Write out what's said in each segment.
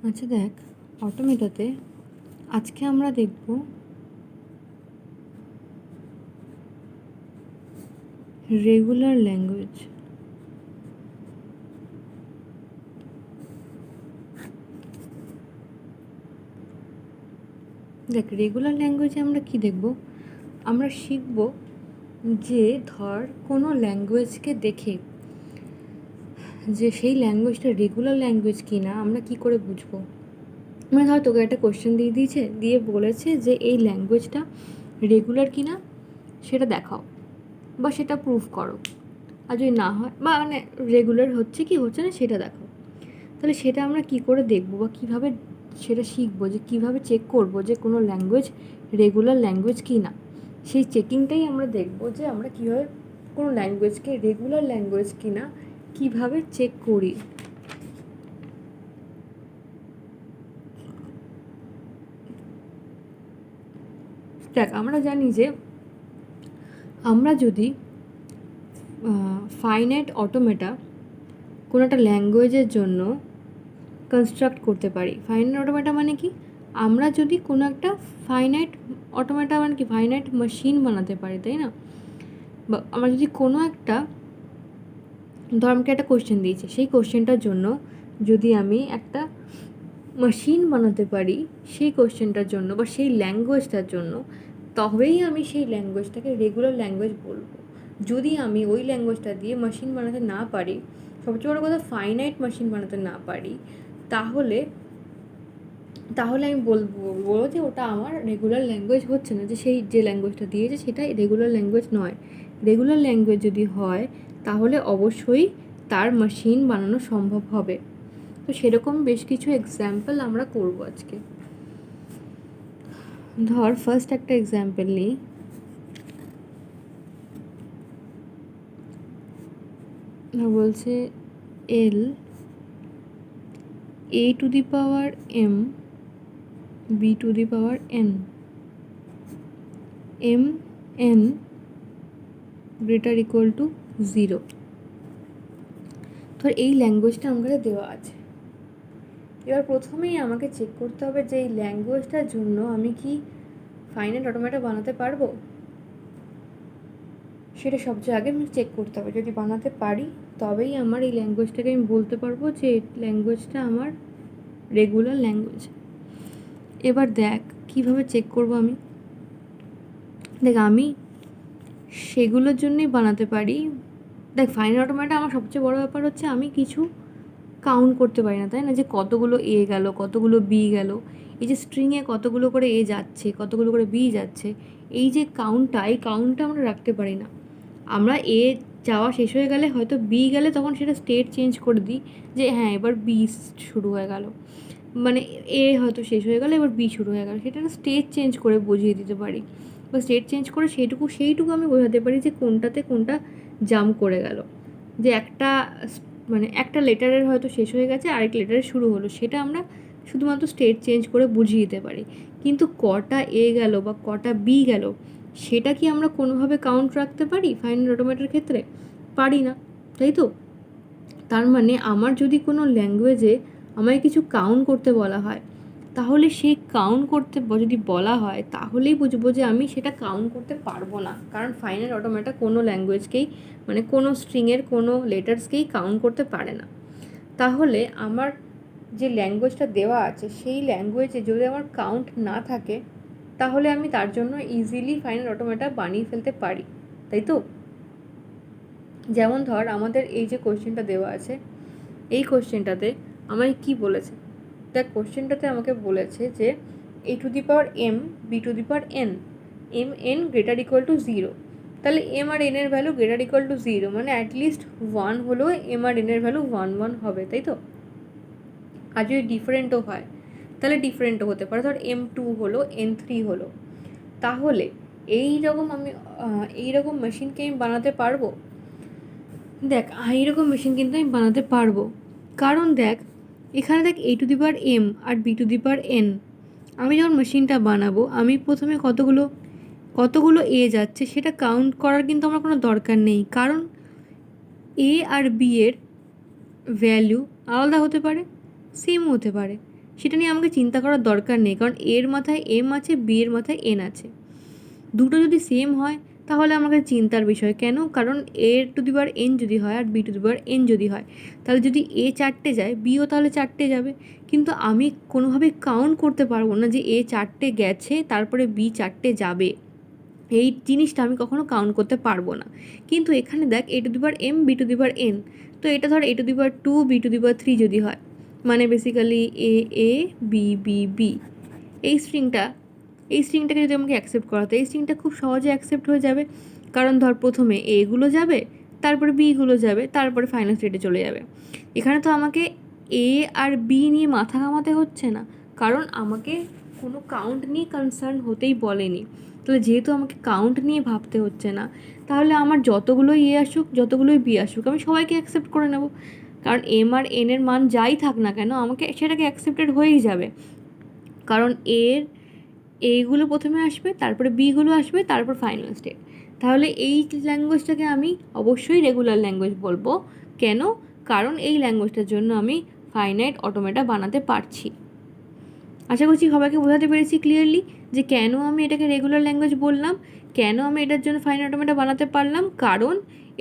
আচ্ছা দেখ, অটোমেটাতে আজকে আমরা দেখব রেগুলার ল্যাঙ্গুয়েজ। দেখ, রেগুলার ল্যাঙ্গুয়েজে আমরা কি দেখব? আমরা শিখব যে ধর কোনো ল্যাঙ্গুয়েজকে দেখে যে সেই ল্যাঙ্গুয়েজটা রেগুলার ল্যাঙ্গুয়েজ কি না আমরা কি করে বুঝবো। মানে ধর তোকে একটা কোশ্চেন দিয়ে বলেছে যে এই ল্যাঙ্গুয়েজটা রেগুলার কি না সেটা দেখাও বা সেটা প্রুফ করো, আর যদি না হয় বা মানে রেগুলার হচ্ছে কি হচ্ছে না সেটা দেখাও। তাহলে সেটা আমরা কি করে দেখবো বা কীভাবে সেটা শিখবো, যে কীভাবে চেক করব যে কোনো ল্যাঙ্গুয়েজ রেগুলার ল্যাঙ্গুয়েজ কি না। সেই চেকিংটাই আমরা দেখব যে আমরা কীভাবে কোনো ল্যাঙ্গুয়েজকে রেগুলার ল্যাঙ্গুয়েজ কি না কীভাবে চেক করি। দেখ, আমরা জানি যে আমরা যদি ফাইনাইট অটোমেটা কোনো একটা ল্যাঙ্গুয়েজের জন্য কনস্ট্রাক্ট করতে পারি। ফাইনাইট অটোমেটা মানে কি? আমরা যদি কোনো একটা ফাইনাইট অটোমেটা মানে কি ফাইনাইট মেশিন বানাতে পারি, তাই না? বা আমরা যদি কোনো একটা ধর আমাকে একটা কোশ্চেন দিয়েছে, সেই কোশ্চেনটার জন্য যদি আমি একটা মেশিন বানাতে পারি সেই কোশ্চেনটার জন্য বা সেই ল্যাঙ্গুয়েজটার জন্য, তবেই আমি সেই ল্যাঙ্গুয়েজটাকে রেগুলার ল্যাঙ্গুয়েজ বলবো। যদি আমি ওই ল্যাঙ্গুয়েজটা দিয়ে মেশিন বানাতে না পারি, সবচেয়ে বড় কথা ফাইনাইট মেশিন বানাতে না পারি, তাহলে আমি বলবো যে ওটা আমার রেগুলার ল্যাঙ্গুয়েজ হচ্ছে না, যে সেই যে ল্যাঙ্গুয়েজটা দিয়েছে সেটা রেগুলার ল্যাঙ্গুয়েজ নয়। রেগুলার ল্যাঙ্গুয়েজ যদি হয় তাহলে অবশ্যই তার মেশিন বানানো সম্ভব হবে। তো সেরকম বেশ কিছু এক্সাম্পল আমরা করব আজকে। ধর ফার্স্ট একটা এক্সাম্পল নিই। বলছে এল a to the power m b to the power n m n greater equal to 0। ধর এই ল্যাঙ্গুয়েজটা আমাকে দেওয়া আছে। এবার প্রথমেই আমাকে চেক করতে হবে যে এই ল্যাঙ্গুয়েজটার জন্য আমি কি ফাইনাইট অটোমেটা বানাতে পারবো। সেটা সবচেয়ে আগে আমি চেক করতে হবে। যদি বানাতে পারি তবেই আমার এই ল্যাঙ্গুয়েজটাকে আমি বলতে পারবো যে এই ল্যাঙ্গুয়েজটা আমার রেগুলার ল্যাঙ্গুয়েজ। এবার দেখ কীভাবে চেক করব আমি। দেখ, আমি সেগুলোর জন্যই বানাতে পারি। দেখ, ফাইনাইট অটোমেটা আমার সবচেয়ে বড় ব্যাপার হচ্ছে আমি কিছু কাউন্ট করতে পারি না, তাই না? যে কতগুলো এ গেল, কতগুলো বি গেল, এই যে স্ট্রিংয়ে কতগুলো করে এ যাচ্ছে, কতগুলো করে বি যাচ্ছে, এই যে কাউন্টটা আমরা রাখতে পারি না। আমরা এ যাওয়া শেষ হয়ে গেলে হয়তো বি গেলে তখন সেটা স্টেট চেঞ্জ করে দিই যে হ্যাঁ এবার বি শুরু হয়ে গেল, মানে এ হয়তো শেষ হয়ে গেল এবার বি শুরু হয়ে গেল, সেটা স্টেট চেঞ্জ করে বুঝিয়ে দিতে পারি বা স্টেট চেঞ্জ করে সেইটুকু আমি বোঝাতে পারি যে কোনটাতে কোনটা জাম্প করে গেল। যে একটা মানে একটা লেটারের হয়তো শেষ হয়ে গেছে আরেক লেটারের শুরু হলো, সেটা আমরা শুধুমাত্র স্টেট চেঞ্জ করে বুঝিয়ে দিতে পারি। কিন্তু কটা এ গেল বা কটা বি গেল সেটা কি আমরা কোনোভাবে কাউন্ট রাখতে পারি ফাইনাইট অটোমেটার ক্ষেত্রে? পারি না, তাই তো? তার মানে আমার যদি কোনো ল্যাঙ্গুয়েজে আমায় কিছু কাউন্ট করতে বলা হয়, তাহলে সেই কাউন্ট করতে যদি বলা হয় তাহলেই বুঝবো যে আমি সেটা কাউন্ট করতে পারবো না, কারণ ফাইনাইট অটোমেটা কোনো ল্যাঙ্গুয়েজকেই মানে কোনো স্ট্রিংয়ের কোনো লেটার্সকেই কাউন্ট করতে পারে না। তাহলে আমার যে ল্যাঙ্গুয়েজটা দেওয়া আছে সেই ল্যাঙ্গুয়েজে যদি আমার কাউন্ট না থাকে তাহলে আমি তার জন্য ইজিলি ফাইনাইট অটোমেটা বানিয়ে ফেলতে পারি, তাই তো? যেমন ধর আমাদের এই যে কোশ্চেনটা দেওয়া আছে, এই কোশ্চেনটাতে আমায় কি বলেছে? দেখ, কোশ্চেনটাতে আমাকে বলেছে যে a to the power m b to the power n m n greater equal to 0। তাহলে m আর n এর ভ্যালু গ্রেটার ইকুয়াল টু 0 মানে অ্যাটলিস্ট 1 হলেও m আর n এর ভ্যালু 1 হবে, তাই তো? আর যদি ডিফারেন্টও হয় তাহলে ডিফারেন্টও হতে পারে, ধর m2 হলো n3 হলো। তাহলে এইরকম মেশিনকে আমি বানাতে পারবো। দেখ, এইরকম মেশিন কিন্তু আমি বানাতে পারবো, কারণ দেখ এখানে দেখ a to the power m আর b to the power n। আমি যখন মেশিনটা বানাবো আমি প্রথমে কতগুলো এ যাচ্ছে সেটা কাউন্ট করার কিন্তু আমার কোনো দরকার নেই, কারণ এ আর বি এর ভ্যালু আলাদা হতে পারে, সেমও হতে পারে। সেটা নিয়ে আমাকে চিন্তা করার দরকার নেই, কারণ এর মাথায় এম আছে, বি এর মাথায় এন আছে। দুটো যদি সেম হয় তাহলে আমার কাছে চিন্তার বিষয়। কেন? কারণ এ টু দি পাওয়ার এন যদি হয় আর b to the power n যদি হয়, তাহলে যদি এ 4টে যায়, বিও তাহলে 4টে যাবে। কিন্তু আমি কোনোভাবেই কাউন্ট করতে পারবো না যে এ 4টে গেছে তারপরে বি 4টে যাবে, এই জিনিসটা আমি কখনো কাউন্ট করতে পারবো না। কিন্তু এখানে দেখ a to the power m, b to the power n, তো এটা ধর a to the power 2, b to the power 3 যদি হয়, মানে basically a a, b b b, এই স্ট্রিংটাকে যদি আমাকে অ্যাকসেপ্ট করাতো, এই স্ট্রিংটা খুব সহজে অ্যাকসেপ্ট হয়ে যাবে। কারণ ধর প্রথমে এগুলো যাবে, তারপরে বিগুলো যাবে, তারপরে ফাইনাল স্টেটে চলে যাবে। এখানে তো আমাকে এ আর বি নিয়ে মাথা ঘামাতে হচ্ছে না, কারণ আমাকে কোনো কাউন্ট নিয়ে কনসার্ন হতেই বলেনি। তাহলে যেহেতু আমাকে কাউন্ট নিয়ে ভাবতে হচ্ছে না, তাহলে আমার যতগুলোই এ আসুক, যতগুলোই বি আসুক, আমি সবাইকে অ্যাকসেপ্ট করে নেব। কারণ এম আর এন এর মান যাই থাক না কেন, আমাকে সেটাকে অ্যাকসেপ্টেড হয়েই যাবে। কারণ এগুলো প্রথমে আসবে, তারপরে বিগুলো আসবে, তারপর ফাইনাল স্টেট। তাহলে এই ল্যাঙ্গুয়েজটাকে আমি অবশ্যই রেগুলার ল্যাঙ্গুয়েজ বলবো। কেন? কারণ এই ল্যাঙ্গুয়েজটার জন্য আমি ফাইনাইট অটোমেটা বানাতে পারছি। আশা করছি সবাইকে বোঝাতে পেরেছি ক্লিয়ারলি যে কেন আমি এটাকে রেগুলার ল্যাঙ্গুয়েজ বললাম, কেন আমি এটার জন্য ফাইনাইট অটোমেটা বানাতে পারলাম। কারণ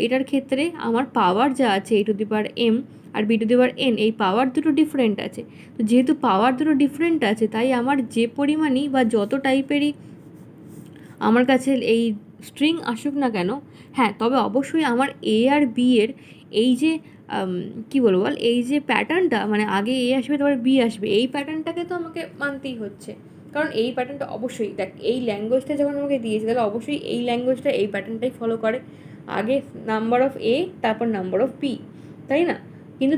এটার ক্ষেত্রে আমার পাওয়ার যা আছে a to the power m আর b to the power n, এই পাওয়ার দুটো ডিফারেন্ট আছে। তো যেহেতু পাওয়ার দুটো ডিফারেন্ট আছে, তাই আমার যে পরিমাণই বা যত টাইপেরই আমার কাছে এই স্ট্রিং আসুক না কেন, হ্যাঁ, তবে অবশ্যই আমার এ আর বি এর এই যে কী বলবো বল, এই যে প্যাটার্নটা, মানে আগে এ আসবে তারপরে বি আসবে, এই প্যাটার্নটাকে তো আমাকে মানতেই হচ্ছে। কারণ এই প্যাটার্নটা অবশ্যই দেখ, এই ল্যাঙ্গুয়েজটা যখন আমাকে দিয়েছে, তাহলে অবশ্যই এই ল্যাঙ্গুয়েজটা এই প্যাটার্নটাই ফলো করে। আগে নাম্বার অফ এ, তারপর নাম্বার অফ বি, তাই না? কিন্তু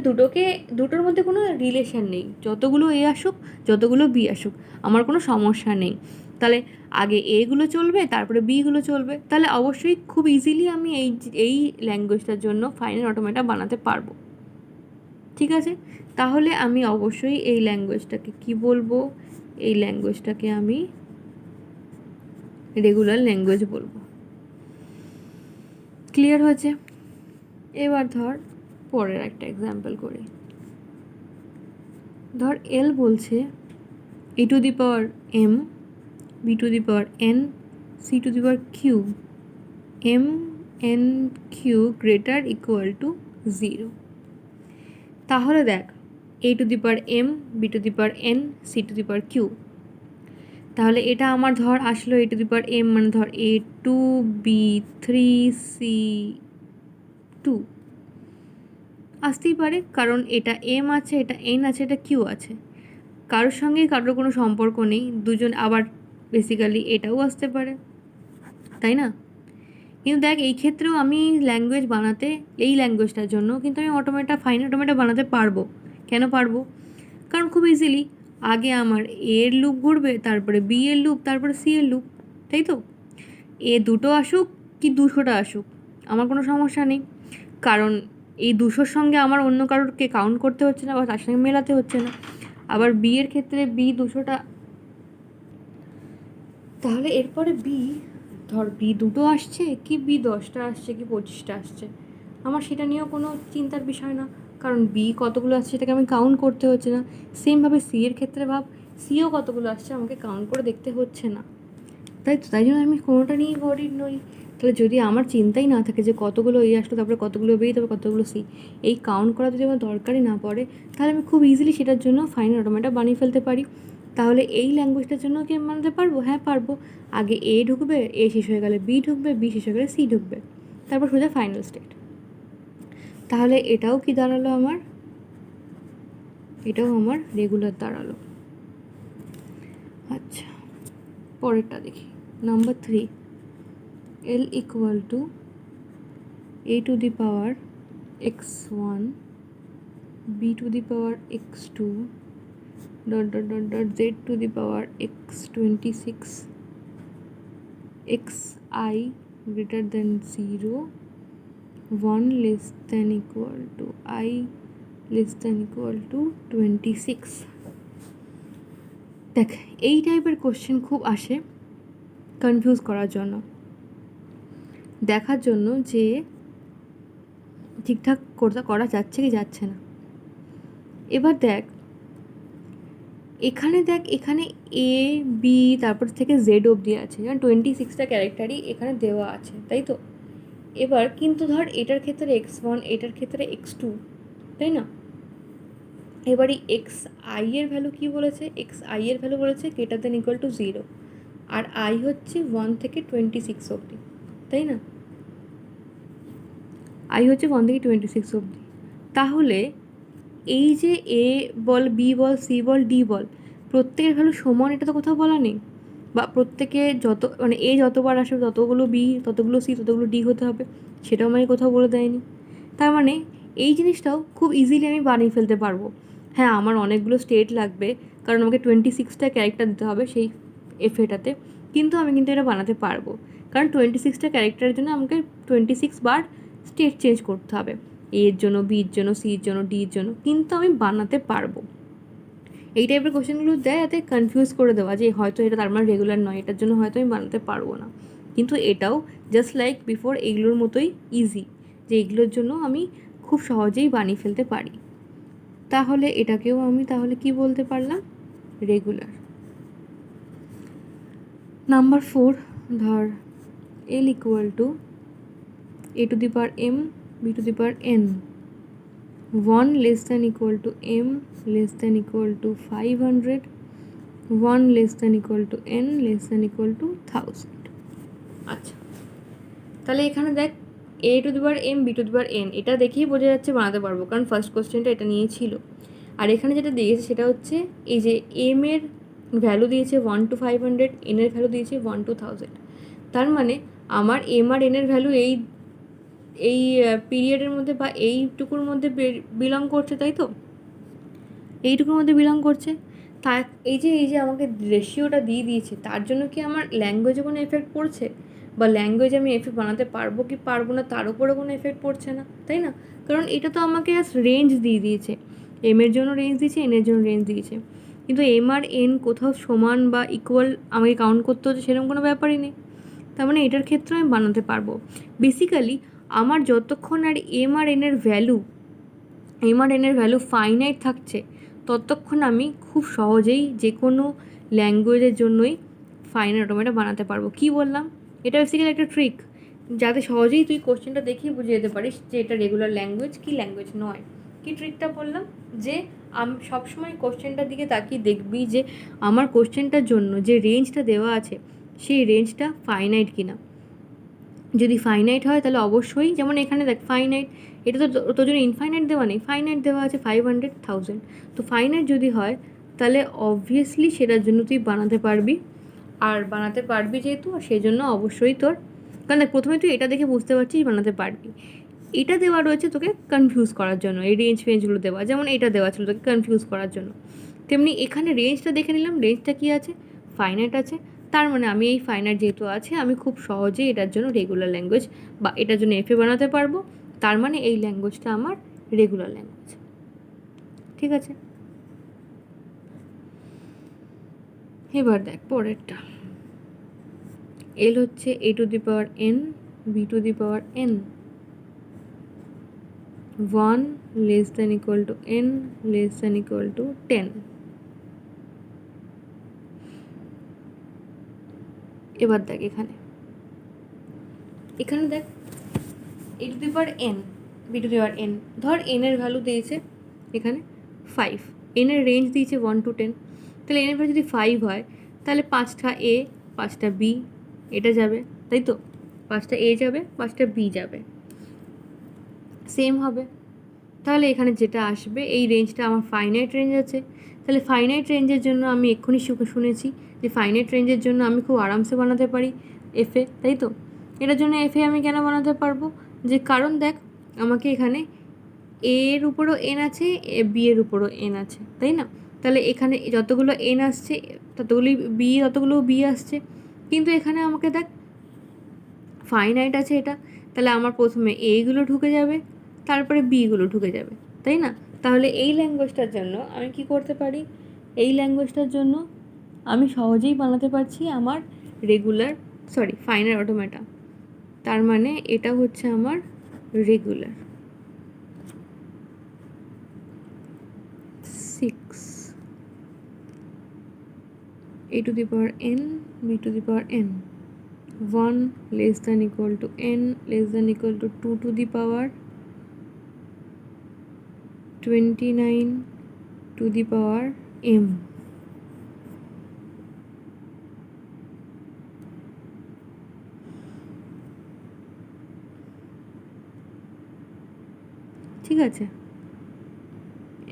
দুটোর মধ্যে কোনো রিলেশন নেই। যতগুলো এ আসুক, যতগুলো বি আসুক, আমার কোনো সমস্যা নেই। তাহলে আগে এগুলো চলবে, তারপরে বিগুলো চলবে। তাহলে অবশ্যই খুব ইজিলি আমি এই ল্যাঙ্গুয়েজটার জন্য ফাইনাল অটোমেটা বানাতে পারবো। ঠিক আছে? তাহলে আমি অবশ্যই এই ল্যাঙ্গুয়েজটাকে কি বলবো? এই ল্যাঙ্গুয়েজটাকে আমি রেগুলার ল্যাঙ্গুয়েজ বলবো। ক্লিয়ার হয়েছে? এবার ধর পরের একটা এক্সাম্পল করি। ধর এল বলছে a to the power m, b to the power n, c to the power q, m n q greater equal to 0। তাহলে দেখ a to the power m, b to the power n, c to the power q. তাহলে এটা আমার ধর আসলো এ to the power M, মানে ধর এ 2, B 3, C 2 আসতেই পারে, কারণ এটা এম আছে, এটা এন আছে, এটা কিউ আছে। কারোর সঙ্গেই কারোর কোনো সম্পর্ক নেই, দুজন আবার বেসিক্যালি এটাও আসতে পারে, তাই না? কিন্তু দেখ এই ক্ষেত্রেও আমি ল্যাঙ্গুয়েজ বানাতে, এই ল্যাঙ্গুয়েজটার জন্য কিন্তু আমি ফাইনাল অটোমেটা বানাতে পারবো। কেন পারবো? কারণ খুব ইজিলি আগে আমার এ এর লুপ ঘুরবে, তারপরে বি এর লুপ, তারপরে সি এর লুপ, তাই তো? এ দুটো আসুক কি 200টা আসুক, আমার কোনো সমস্যা নেই। কারণ এই 200-র সঙ্গে আমার অন্য কারোরকে কাউন্ট করতে হচ্ছে না বা তার সঙ্গে মেলাতে হচ্ছে না। আবার বি এর ক্ষেত্রে বি 200টা, তাহলে এরপরে বি, ধর বি 2টো আসছে কি বি 10টা আসছে কি 25টা আসছে, আমার সেটা নিয়েও কোনো চিন্তার বিষয় না। কারণ বি কতগুলো আসছে সেটাকে আমি কাউন্ট করতে হচ্ছে না। সেমভাবে সি এর ক্ষেত্রে ভাব, সিও কতগুলো আসছে আমাকে কাউন্ট করে দেখতে হচ্ছে না, তাই তো? তাই জন্য আমি কোনোটা নিয়েই ওয়ারিড নই। তাহলে যদি আমার চিন্তাই না থাকে যে কতগুলো এ আসলো, তারপরে কতগুলো বি, তারপরে কতগুলো সি, এই কাউন্ট করা যদি আমার দরকারই না পড়ে, তাহলে আমি খুব ইজিলি সেটার জন্য ফাইনাল অটোমেটা বানিয়ে ফেলতে পারি। তাহলে এই ল্যাঙ্গুয়েজটার জন্য কি আমি বানাতে পারবো? হ্যাঁ পারবো। আগে এ ঢুকবে, এ শেষ হয়ে গেলে বি ঢুকবে, বি শেষ হয়ে গেলে সি ঢুকবে, তারপর সোজা ফাইনাল স্টেট। তাহলে এটাও কি দাঁড়ালো আমার? এটাও আমার রেগুলার দাঁড়ালো। আচ্ছা, পরেরটা দেখি। Number 3, L equal to a to the power x1, b to the power x2, dot dot dot dot z to the power x26, xi greater than 0, 1 less than equal to I less than equal to 26। দেখ এই টাইপের question খুব আসে confuse করার জন্য, দেখার জন্য যে ঠিকঠাক করা যাচ্ছে কি যাচ্ছে না। এবার দেখ এখানে দেখ, এখানে এ বি তারপর থেকে জেড অবধি আছে, যেমন 26টা ক্যারেক্টারই এখানে দেওয়া আছে, তাই তো? এবার কিন্তু ধর এটার ক্ষেত্রে x1, এটার ক্ষেত্রে x2, তাই না? এবারে এক্স আই এর ভ্যালু কী বলেছে? এক্স আই এর ভ্যালু বলেছে গ্রেটার দেন ইকুয়াল টু 0, আর আই হচ্ছে 1 থেকে 26 অবধি, তাই না? আই হচ্ছে 1 থেকে 26 অবধি। তাহলে এই যে এ বল, বি বল, সি বল, ডি বল, প্রত্যেকের ভ্যালু সমান, এটা তো কোথাও বলা নেই। বা প্রত্যেকে যত মানে এ যতবার আসবে ততগুলো বি, ততগুলো সি, ততগুলো ডি হতে হবে, সেটাও আমাকে কোথাও বলে দেয়নি। তার মানে এই জিনিসটাও খুব ইজিলি আমি বানিয়ে ফেলতে পারবো। হ্যাঁ, আমার অনেকগুলো স্টেট লাগবে, কারণ আমাকে 26টা ক্যারেক্টার দিতে হবে সেই এফএটাতে, কিন্তু আমি কিন্তু এটা বানাতে পারবো, কারণ 26টা ক্যারেক্টারের জন্য আমাকে 26 বার স্টেট চেঞ্জ করতে হবে, এর জন্য, বির জন্য, সির জন্য, ডির জন্য, কিন্তু আমি বানাতে পারবো। এই টাইপের কোশ্চেনগুলো দেয় যাতে কনফিউজ করে দেওয়া যে হয়তো এটা তার মানে রেগুলার নয়, এটার জন্য হয়তো আমি বানাতে পারবো না। কিন্তু এটাও জাস্ট লাইক বিফোর এইগুলোর মতোই ইজি, যে এগুলোর জন্য আমি খুব সহজেই বানিয়ে ফেলতে পারি। তাহলে এটাকেও আমি তাহলে কি বলতে পারলাম? রেগুলার। নাম্বার 4, ধর L equal to a to the power m b to the power n, 1 less than equal to m less than equal to 500, 1 less than equal to n less than equal to 1000। আচ্ছা, তাহলে এখানে দেখ a to the power m b to the power n, এটা দেখেই বোঝা যাচ্ছে বানাতে পারবো, কারণ ফার্স্ট কোশ্চেনটা এটা নিয়েই ছিল। আর এখানে যেটা দিয়েছে সেটা হচ্ছে এই যে m এর ভ্যালু দিয়েছে 1 to 500, n এর ভ্যালু দিয়েছে 1 to 1000। তার মানে আমার m আর n এর ভ্যালু এই এই পিরিয়ডের মধ্যে বা এইটুকুর মধ্যে বিলং করছে, তাই তো? এইটুকুর মধ্যে বিলং করছে। তা এই যে আমাকে রেশিওটা দিয়ে দিয়েছে, তার জন্য কি আমার ল্যাঙ্গুয়েজে কোনো এফেক্ট পড়ছে? বা ল্যাঙ্গুয়েজে আমি এফেক্ট বানাতে পারবো কি পারবো না তার উপরে কোনো এফেক্ট পড়ছে না, তাই না? কারণ এটা তো আমাকে জাস্ট রেঞ্জ দিয়ে দিয়েছে, এম এর জন্য রেঞ্জ দিয়েছে, এন এর জন্য রেঞ্জ দিয়েছে, কিন্তু এম আর এন কোথাও সমান বা ইকুয়াল আমাকে কাউন্ট করতে হচ্ছে সেরকম কোনো ব্যাপারই নেই। তার মানে এটার ক্ষেত্রে আমি বানাতে পারবো। বেসিক্যালি আমার যতক্ষণ আর এম আর এন এর ভ্যালু ফাইনাইট থাকছে, ততক্ষণ আমি খুব সহজেই যে কোনো ল্যাঙ্গুয়েজের জন্যই ফাইনাইট অটোমেটা বানাতে পারবো। কি বললাম? এটা বেসিক্যালি একটা ট্রিক, যাতে সহজেই তুই কোশ্চেনটা দেখেই বুঝে যেতে পারিস যে এটা রেগুলার ল্যাঙ্গুয়েজ কি ল্যাঙ্গুয়েজ নয়। কি ট্রিকটা বললাম? যে আমি সবসময় কোশ্চেনটার দিকে তাকিয়ে দেখবি যে আমার কোশ্চেনটার জন্য যে রেঞ্জটা দেওয়া আছে সেই রেঞ্জটা ফাইনাইট কিনা। যদি ফাইনাইট হয় তাহলে অবশ্যই, যেমন এখানে দেখ ফাইনাইট, এটা তো তোর জন্য ইনফাইনাইট দেওয়া নেই, ফাইনাইট দেওয়া আছে 500, 1000। তো ফাইনাইট যদি হয় তাহলে অবভিয়াসলি সেটার জন্য তুই বানাতে পারবি, আর বানাতে পারবি যেহেতু, আর সেই জন্য অবশ্যই তোর, কারণ দেখ প্রথমে তুই এটা দেখে বুঝতে পারছিস বানাতে পারবি। এটা দেওয়া রয়েছে তোকে কনফিউজ করার জন্য, এই রেঞ্জ ফেঞ্জগুলো দেওয়া, যেমন এটা দেওয়া ছিল তোকে কনফিউজ করার জন্য, তেমনি এখানে রেঞ্জটা দেখে নিলাম, রেঞ্জটা কী আছে? ফাইনাইট আছে। তার মানে আমি এই ফাইনাইট যেহেতু আছে, আমি খুব সহজেই এটার জন্য রেগুলার ল্যাঙ্গুয়েজ বা এটার জন্য এফএ বানাতে পারবো। তার মানে এই ল্যাঙ্গুয়েজটা আমার রেগুলার ল্যাঙ্গুয়েজ। ঠিক আছে, এবার দেখ পরেরটা। এল হচ্ছে a to the power n b to the power n, 1 less than equal to n less than equal to 10। এবার দেখ এখানে দেখ a to the power n b to the power n, ধর n এর ভ্যালু দিয়েছে এখানে 5, n এর range দিয়েছে 1 to 10, তাহলে n এর ভ্যালু যদি 5 হয় তাহলে 5টা a 5টা b এটা যাবে, তাই তো? 5টা a যাবে, 5টা b যাবে, সেম হবে। তাহলে এখানে যেটা আসবে এই রেঞ্জটা আমার ফাইনাইট রেঞ্জ আছে, তাহলে ফাইনাইট রেঞ্জের জন্য আমি এক্ষুনি শুনেছি যে ফাইনাইট রেঞ্জের জন্য আমি খুব আরামসে বানাতে পারি এফএ, তাই তো? এটার জন্য এফএ আমি কেন বানাতে পারবো? যে কারণ দেখ আমাকে এখানে এ এর উপরও এন আছে, বি এর উপরও এন আছে, তাই না? তাহলে এখানে যতগুলো এন আসছে ততগুলি বি, ততগুলো বি আসছে, কিন্তু এখানে আমাকে দেখ ফাইনাইট আছে এটা, তাহলে আমার প্রথমে এইগুলো ঢুকে যাবে, তারপরে বিগুলো ঢুকে যাবে, তাই না? তাহলে এই ল্যাঙ্গুয়েজটার জন্য আমি কি করতে পারি? এই ল্যাঙ্গুয়েজটার জন্য আমি সহজেই বানাতে পারছি আমার ফাইনাইট অটোমেটা। তার মানে এটা হচ্ছে আমার regular. 6 a to the power n b to the power n, 1 less than equal to n less than equal to 2 to the power 29 to the power m. ঠিক আছে,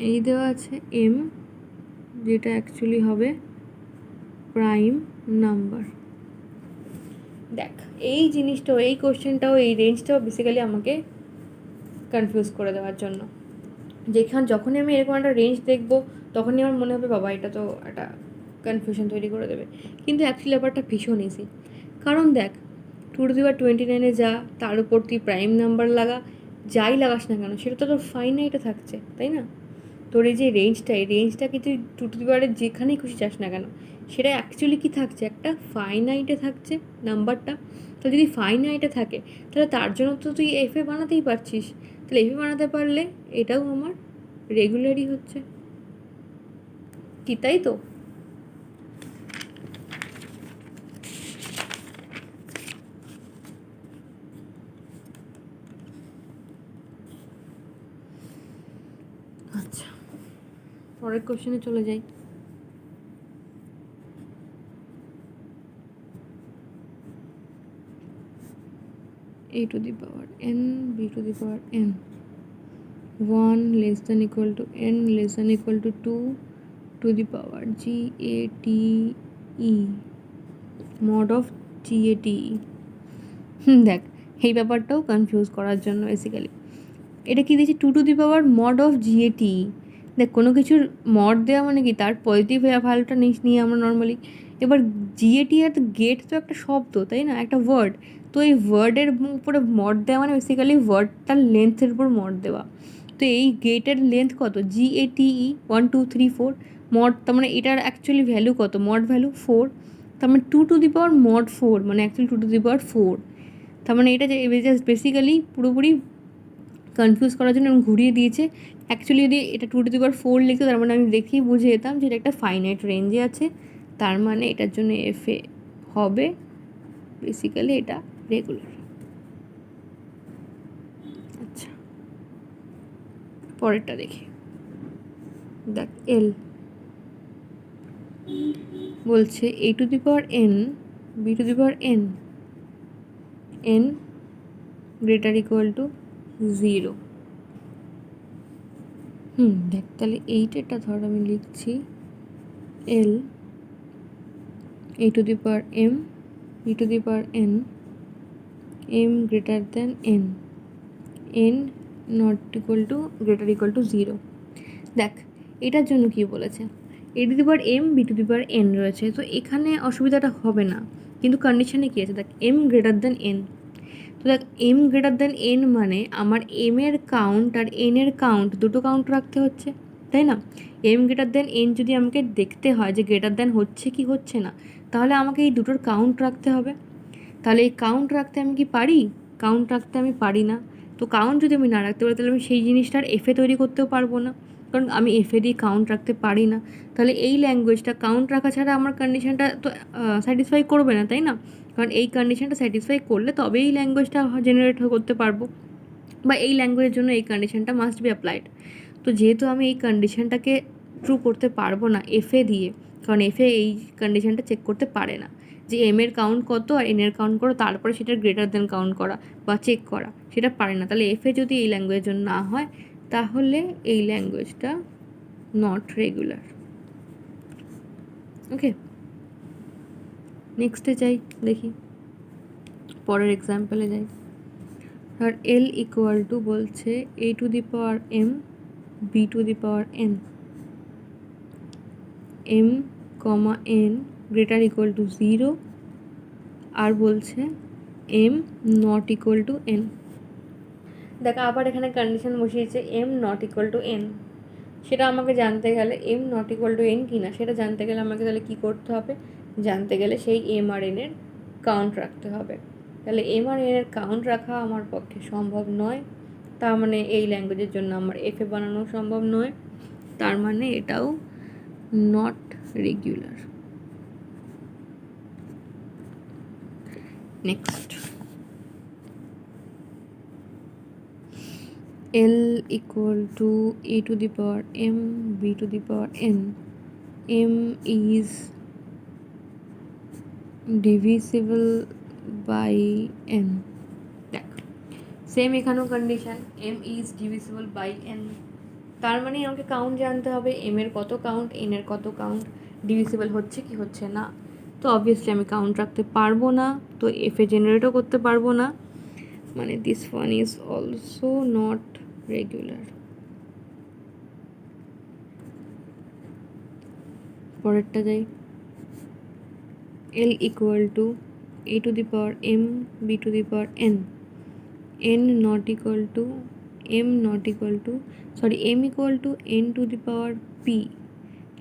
এই দেওয়া আছে m, যেটা অ্যাকচুয়ালি হবে প্রাইম নাম্বার। দেখ এই জিনিসটাও, এই কোশ্চেনটাও, এই রেঞ্জটাও বেসিক্যালি আমাকে কনফিউজ করে দেওয়ার জন্য। যখনই আমি এরকম একটা রেঞ্জ দেখবো তখনই আমার মনে হবে বাবা এটা তো একটা কনফিউশন তৈরি করে দেবে, কিন্তু অ্যাকচুয়ালি ব্যাপারটা ভীষণ ইজি। কারণ দেখ 2 to the power 29 যা, তার উপর তুই প্রাইম নাম্বার লাগা, যাই লাগাস না কেন সেটা তো তোর ফাইনাইটে থাকছে, তাই না? তোর এই যে রেঞ্জটা, এই রেঞ্জটাকে তুই 2 to the power যেখানেই খুশি যাস না কেন সেটা অ্যাকচুয়ালি কী থাকছে, একটা ফাইনাইটে থাকছে নাম্বারটা। তো যদি ফাইনাইটে থাকে তাহলে তার জন্য তো তুই এফএ বানাতেই পারছিস, তাহলে এফএ বানাতে পারলে এটাও আমার রেগুলারই হচ্ছে, কি তাই তো? আচ্ছা, পরের কোশ্চেনে চলে যাই। a to the power n b to the power n, 1 less than equal to n less than equal to 2 to the power GATE, mod of GATE। দেখ এই ব্যাপারটাও কনফিউজ করার জন্য বেসিক্যালি এটা কী দিয়েছি, 2 to the power mod of GATE। দেখ কোনো কিছুর মড দেওয়া মানে কি তার পজিটিভ ভ্যালুটা নিয়ে আমরা নর্মালি, এবার জিএটি আর গেট তো একটা শব্দ, তাই না, একটা ওয়ার্ড। তো এই ওয়ার্ডের উপরে মড দেওয়া মানে বেসিক্যালি ওয়ার্ডটার লেন্থের উপর মড দেওয়া। তো এই গেটের লেন্থ কত, GATE 1 2 3 4 মড, তার মানে এটার অ্যাকচুয়ালি ভ্যালু কত, মড ভ্যালু 4, তার মানে 2 to the power mod 4 মানে অ্যাকচুয়ালি 2 to the power 4। তার মানে এটা জাস্ট বেসিক্যালি পুরোপুরি কনফিউজ করার জন্য ঘুরিয়ে দিয়েছে। অ্যাকচুয়ালি যদি এটা 2 to the power 4 লিখতো তার মানে আমি দেখেই বুঝে যেতাম যে এটা একটা ফাইনাইট রেঞ্জে আছে, তার মানে এটার জন্য এফএ হবে বেসিক্যালি এটা রেগুলার। আচ্ছা পরেরটা দেখি। দেখ এল বলছে a to the power n b to the power n, n greater equal to 0। দেখ তাহলে এইটা ধর আমি লিখছি এল a to the power m b to the power n, m greater than n, n not equal to greater equal to 0। দেখ এটার জন্য কি বলেছে, a to the power m b to the power n রয়েছে, তো এখানে অসুবিধাটা হবে না, কিন্তু কন্ডিশনে কী আছে দেখ, m greater than n। তো দেখ m greater than n মানে আমার m এর কাউন্ট আর n এর কাউন্ট দুটো কাউন্ট রাখতে হচ্ছে, তাই না? m greater than n যদি আমাকে দেখতে হয় যে গ্রেটার দ্যান হচ্ছে কি হচ্ছে না, তাহলে আমাকে এই দুটোর কাউন্ট রাখতে হবে। তাহলে এই কাউন্ট রাখতে আমি কি পারি, কাউন্ট রাখতে আমি পারি না। তো কাউন্ট যদি আমি না রাখতে পারি তাহলে আমি সেই জিনিসটার এফে তৈরি করতেও পারবো না, কারণ আমি এফে দিয়ে কাউন্ট রাখতে পারি না। তাহলে এই ল্যাঙ্গুয়েজটা কাউন্ট রাখা ছাড়া আমার কন্ডিশনটা তো স্যাটিসফাই করবে না, তাই না? কারণ এই কন্ডিশনটা স্যাটিসফাই করলে তবেই এই ল্যাঙ্গুয়েজটা জেনারেট করতে পারবো, বা এই ল্যাঙ্গুয়েজের জন্য এই কন্ডিশনটা মাস্ট বি অ্যাপ্লাইড। তো যেহেতু আমি এই কন্ডিশনটাকে ট্রু করতে পারবো না এফে দিয়ে, কারণ এফে এই কন্ডিশনটা চেক করতে পারে না যে এম এর কাউন্ট কত আর এন এর কাউন্ট করো তারপরে সেটা গ্রেটার দেন কাউন্ট করা বা চেক করা, সেটা পারে না। তাহলে এফে যদি এই ল্যাঙ্গুয়েজের জন্য না হয় তাহলে এই ল্যাঙ্গুয়েজটা নট রেগুলার। ওকে, নেক্সটে যাই, দেখি পরের এক্সাম্পলে যাই। আর এল ইকুয়াল টু বলছে a to the power m b to the power n, m comma n greater equal to 0, আর বলছে m not equal to n। দেখা আবার এখানে কন্ডিশন বসিয়েছে m not equal to n, সেটা আমাকে জানতে গেলে m not equal to n কিনা সেটা জানতে গেলে আমাকে তাহলে কী করতে হবে, জানতে গেলে সেই m আর n এর কাউন্ট রাখতে হবে। তাহলে m আর n এর কাউন্ট রাখা আমার পক্ষে সম্ভব নয়, তার মানে এই ল্যাঙ্গুয়েজের জন্য আমার এফএ বানানো সম্ভব নয়, তার মানে এটাও not regular. Next L equal to a to the power m b to the power n. M is divisible by n. দেখ সেম এখানেও condition m is divisible by n, তার মানে আমাকে কাউন্ট জানতে হবে m এর কত কাউন্ট, n এর কত কাউন্ট, ডিভিসিবল হচ্ছে কি হচ্ছে না। তো অবভিয়াসলি আমি কাউন্ট রাখতে পারবো না, তো এফ এ জেনারেটও করতে পারবো না, মানে this one is also not regular. পরেরটা যাই, L equal to a to the power m b to the power n. n not equal to m equal to n to the power p,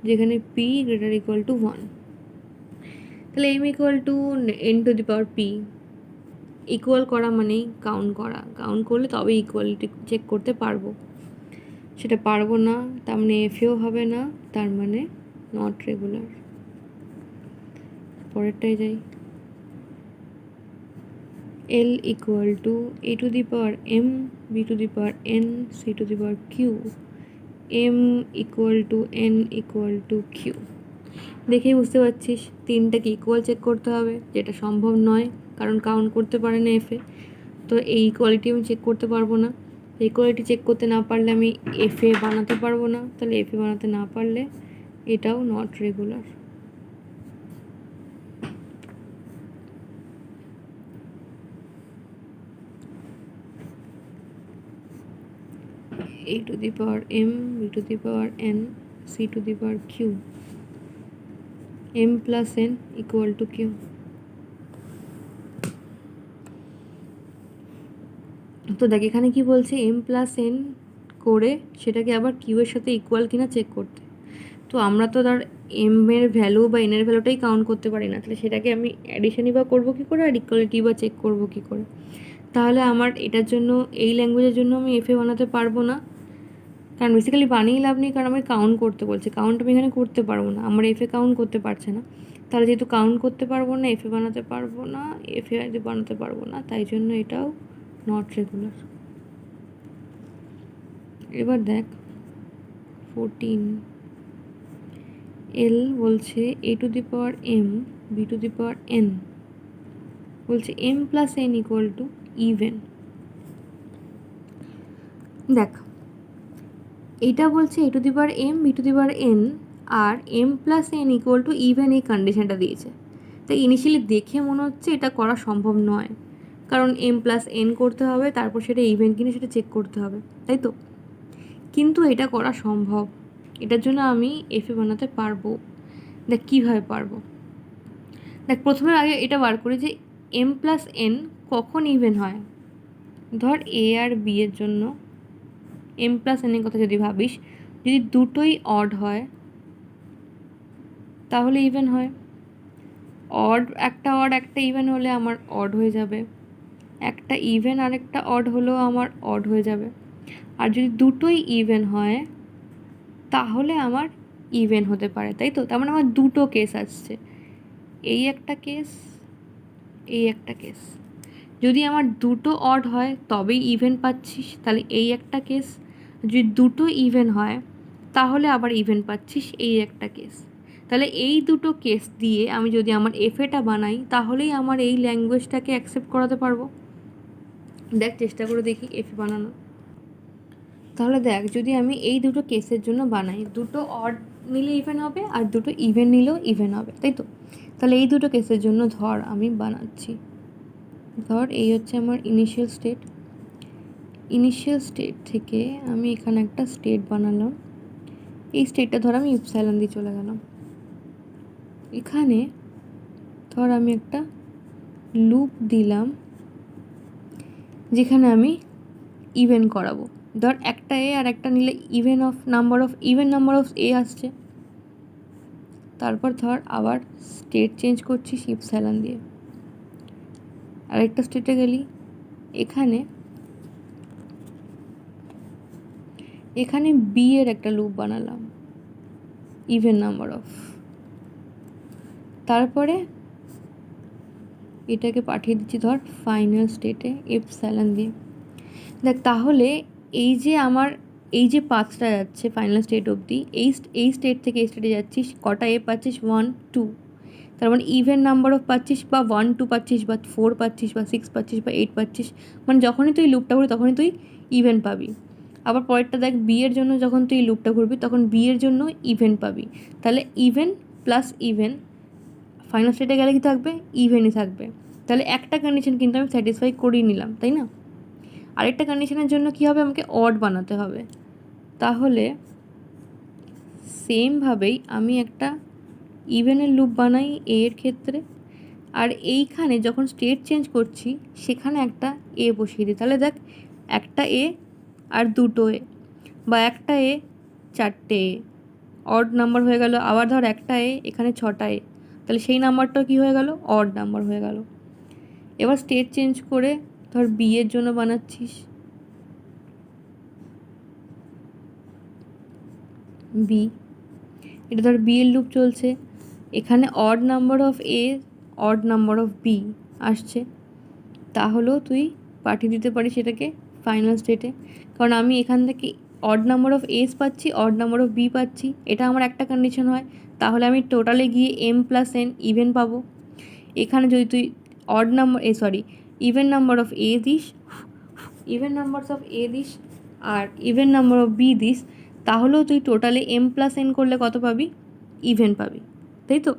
যেখানে p greater equal to 1। তাহলে m equal to n to the power p equal করা মানেই count করা, count করলে তবে equality check করতে পারবো, সেটা পারবো না, তার মানে এফেও হবে না, তার মানে নট রেগুলার। পরেরটাই যাই, L equal to a to the power m b to the power n c to the power q, m equal to n equal to q। দেখেই বুঝতে পারছিস তিনটাকে ইকুয়াল চেক করতে হবে, যেটা সম্ভব নয় কারণ কাউন্ট করতে পারে না এফে। তো এই ইকুয়ালিটি আমি চেক করতে পারবো না, ইকুয়ালিটি চেক করতে না পারলে আমি এফে বানাতে পারবো না, তাহলে এফে বানাতে না পারলে এটাও not regular. a to the power m b to the power n c to the power q, m plus n equal to q। তো দেখ এখানে কি বলছে, m প্লাস n করে সেটাকে আবার কিউ এর সাথে ইকুয়াল কিনা চেক করতে। তো আমরা তো ধর m এর ভ্যালু বা n এর ভ্যালুটাই কাউন্ট করতে পারি না, তাহলে সেটাকে আমি অ্যাডিশনই বা করবো কী করে আর ইকুয়ালিটি বা চেক করবো কী করে। তাহলে আমার এটার জন্য এই ল্যাঙ্গুয়েজের জন্য আমি এফে বানাতে পারবো না, কারণ বেসিক্যালি বানিয়ে লাভ নেই, কারণ আমি কাউন্ট করতে বলছি, কাউন্ট আমি এখানে করতে পারবো না, আমার এফে কাউন্ট করতে পারছে না। তাহলে যেহেতু কাউন্ট করতে পারবো না, এফে বানাতে পারবো না, এফে বানাতে পারবো না, তাই জন্য এটাও নট রেগুলার। এবার দেখ 14, L বলছে a to the power m b to the power n, বলছে m plus n equal to even। দেখ এটা বলছে a to the power m b to the power n R m plus n equal to even, এই কন্ডিশনটা দিয়েছে। তাই initially দেখে মনে হচ্ছে এটা করা সম্ভব নয়, কারণ m plus n করতে হবে, তারপর সেটা ইভেন কিনা সেটা চেক করতে হবে, তাই তো। কিন্তু এটা করা সম্ভব, এটার জন্য আমি এফে বানাতে পারবো। দেখ কীভাবে পারবো, দেখ প্রথমে আগে এটা বার করি যে m প্লাস n কখন ইভেন হয়। ধর এ আর বি এর জন্য m প্লাস n এর কথা যদি ভাবিস, যদি দুটোই অড হয় তাহলে ইভেন হয়। অড একটা ইভেন হলে আমার অড হয়ে যাবে, একটা ইভেন আর একটা অড হলেও আমার অড হয়ে যাবে। আর যদি দুটোই ইভেন হয় তাহলে আমার ইভেন হতে পারে, তাই তো। তার মানে আমার দুটো কেস আসছে, এই একটা কেস, এই একটা কেস। যদি আমার দুটো অড হয় তবেই ইভেন পাচ্ছিস, তাহলে এই একটা কেস। যদি দুটো ইভেন হয় তাহলে আবার ইভেন পাচ্ছিস, এই একটা কেস। তাহলে এই দুটো কেস দিয়ে আমি যদি আমার এফএটা বানাই তাহলেই আমার এই ল্যাঙ্গুয়েজটাকে অ্যাকসেপ্ট করাতে পারবো। দেখ চেষ্টা করে দেখি এফ বানানো। তাহলে দেখ যদি আমি এই দুটো কেসের জন্য বানাই, দুটো অড নিলে ইভেন হবে আর দুটো ইভেন নিলেও ইভেন হবে, তাই তো। তাহলে এই দুটো কেসের জন্য ধর আমি বানাচ্ছি, ধর এই হচ্ছে আমার ইনিশিয়াল স্টেট, ইনিশিয়াল স্টেট থেকে আমি এখানে একটা স্টেট বানালাম, এই স্টেটটা ধর আমি ইপসাইলন দিয়ে চলে গেলাম। এখানে ধর আমি একটা লুপ দিলাম যেখানে আমি ইভেন করাবো, ধর একটা এ আর একটা নিলে ইভেন নাম্বার অফ এ আসছে। তারপর ধর আবার স্টেট চেঞ্জ করছি ইপসাইলন দিয়ে, আরেকটা স্টেটে গেলি, এখানে বি এর একটা লুপ বানালাম ইভেন নাম্বার অফ, তারপরে এটাকে পাঠিয়ে দিচ্ছি ধর ফাইনাল স্টেটে এপসাইলন দিয়ে। দেখ তাহলে এই যে আমার এই যে পাথটা যাচ্ছে ফাইনাল স্টেট অবধি, এই স্টেট থেকে এই স্টেটে যাচ্ছিস, কটা এ পাচ্ছিস? 1 2। তার মানে ইভেন নাম্বার অফ পাচ্ছিস, বা 1 2 পাচ্ছিস, বা 4 পাচ্ছিস, বা 6 পাচ্ছিস, বা 8 পাচ্ছিস, মানে যখনই তুই লুপটা ঘুরবি তখনই তুই ইভেন পাবি। আবার পরেরটা দেখ, বি এর জন্য যখন তুই লুপটা ঘুরবি তখন বি এর জন্য ইভেন পাবি। তাহলে ইভেন প্লাস ইভেন, ফাইনাল স্টেটে গেলে কি থাকবে? ইভেনই থাকবে। তাহলে একটা কন্ডিশন কিন্তু আমি স্যাটিসফাই করিয়ে নিলাম, তাই না? আরেকটা কন্ডিশনের জন্য কি হবে? আমাকে অড বানাতে হবে। তাহলে সেমভাবেই আমি একটা ইভেনের লুপ বানাই এ এর ক্ষেত্রে, আর এইখানে যখন স্টেট চেঞ্জ করছি সেখানে একটা এ বসিয়ে দিই। তাহলে দেখ, একটা এ আর দুটো এ, বা একটা এ চারটে এ, অড নাম্বার হয়ে গেল। আবার ধর একটা এ, এখানে 6টা এ, তাহলে সেই নাম্বারটা কী হয়ে গেল? অড নাম্বার হয়ে গেল। এবার স্টেট চেঞ্জ করে ধর বি এর জন্য বানাচ্ছিস, বি, এটা ধর বি এর লুপ চলছে, এখানে odd number of A, odd number of B আসছে, তাহলেও তুই পাঠিয়ে দিতে পারিস এটাকে ফাইনাল স্টেটে। কারণ আমি এখান থেকে অড নাম্বার অফ এস পাচ্ছি, অড নাম্বার অফ বি পাচ্ছি, এটা আমার একটা কন্ডিশন হয়, তাহলে আমি টোটালে গিয়ে এম প্লাস এন ইভেন পাবো। এখানে যদি তুই odd number even number of A this, even numbers of A this, আর even number of B this, তাহলেও তুই টোটালে এম প্লাস এন করলে কত পাবি? ইভেন পাবি, তাই তো?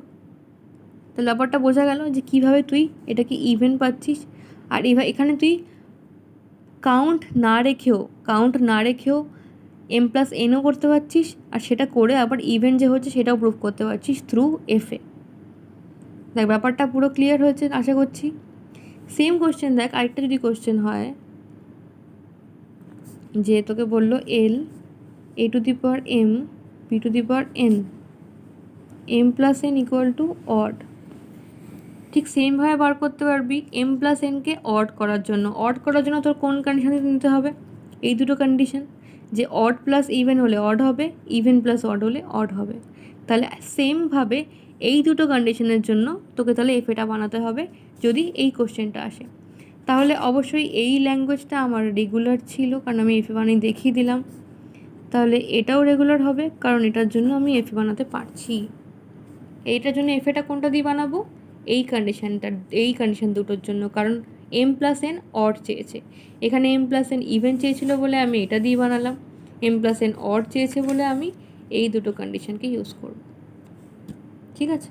তো ব্যাপারটা বোঝা গেল যে কীভাবে তুই এটাকে ইভেন পাচ্ছিস। আর এখানে তুই কাউন্ট না রেখেও এম প্লাস এনও করতে পারছিস, আর সেটা করে আবার ইভেন যে হচ্ছে সেটাও প্রুভ করতে পারছিস থ্রু এফে। দেখ ব্যাপারটা পুরো ক্লিয়ার হয়েছে আশা করছি। সেম কোশ্চেন দেখ, আরেকটা যদি কোশ্চেন হয় যে তোকে বললো L a to the power m b to the power n, m plus n equal to odd, ঠিক সেমভাবে বার করতে পারবি এম প্লাস এনকে অড করার জন্য। তোর কোন কন্ডিশন নিতে হবে? এই দুটো কন্ডিশন, যে অড প্লাস ইভেন হলে অড হবে, ইভেন প্লাস অড হলে অড হবে। তাহলে সেমভাবে এই দুটো কন্ডিশনের জন্য তোকে তাহলে এফএটা বানাতে হবে যদি এই কোশ্চেনটা আসে। তাহলে অবশ্যই এই ল্যাঙ্গুয়েজটা আমার রেগুলার ছিল, কারণ আমি এফএ বানিয়ে দেখিয়ে দিলাম। তাহলে এটাও রেগুলার হবে, কারণ এটার জন্য আমি এফএ বানাতে পারছি। এইটার জন্য এফএটা কোনটা দিয়ে বানাবো? এই কন্ডিশন দুটোর জন্য, কারণ এম প্লাস এন অড চেয়েছে, এখানে এম প্লাস এন ইভেন চেয়েছিল বলে আমি এটা দিয়ে বানালাম, এম প্লাস এন অড চেয়েছে বলে আমি এই দুটো কন্ডিশনকে ইউজ করব। ঠিক আছে?